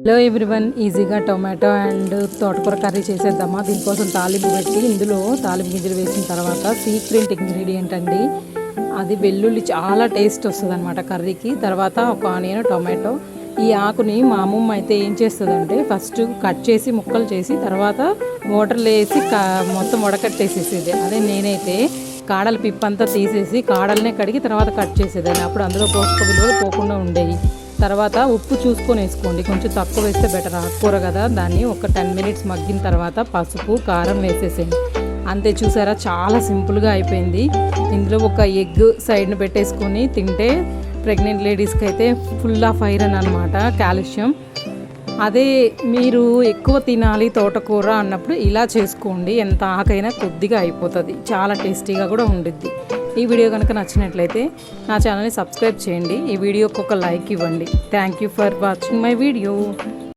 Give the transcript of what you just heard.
Hello everyone, ఈజీగా tomato and తోటకూర curry చేసేద్దామా. దీనికోసం తాలింపు పెట్టి ఇందులో తాలింపు గింజలు వేసిన తర్వాత సీక్రెట్ ఇంగ్రీడియంట్ అండి, అది వెల్లుల్లి చాలా టేస్ట్ వస్తుంది అనమాట కర్రీకి. తర్వాత ఒక ఆనియన్, టొమాటో. ఈ ఆకుని మా అమ్మమ్మ అయితే ఏం చేస్తుందంటే ఫస్ట్ కట్ చేసి ముక్కలు చేసి తర్వాత వాటర్లో వేసి మొత్తం వడకట్టేసేసేది. అదే నేనైతే కాడల పిప్పంతా తీసేసి కాడలనే కడిగి తర్వాత కట్ చేసేదాన్ని. అప్పుడు అందులో పోషక విలువలు పోకుండా ఉండేవి. తర్వాత ఉప్పు చూసుకొని వేసుకోండి, కొంచెం తక్కువ వేస్తే బెటర్, ఆకుకూర కదా. దాన్ని ఒక 10 మినిట్స్ మగ్గిన తర్వాత పసుపు, కారం వేసేసేయండి. అంతే, చూసారా, చాలా సింపుల్గా అయిపోయింది. ఇందులో ఒక ఎగ్ సైడ్ని పెట్టేసుకొని తింటే ప్రెగ్నెంట్ లేడీస్కి అయితే ఫుల్ ఆఫ్ ఐరన్ అనమాట, కాల్షియం. అదే మీరు ఎక్కువ తినాలి తోటకూర అన్నప్పుడు ఇలా చేసుకోండి, ఎంత ఆకైనా కొద్దిగా అయిపోతుంది, చాలా టేస్టీగా కూడా ఉండిద్ది. ఈ వీడియో కనుక నచ్చినట్లయితే నా ఛానల్ని సబ్స్క్రైబ్ చేయండి, ఈ వీడియోకి ఒక లైక్ ఇవ్వండి. Thank you for watching my video.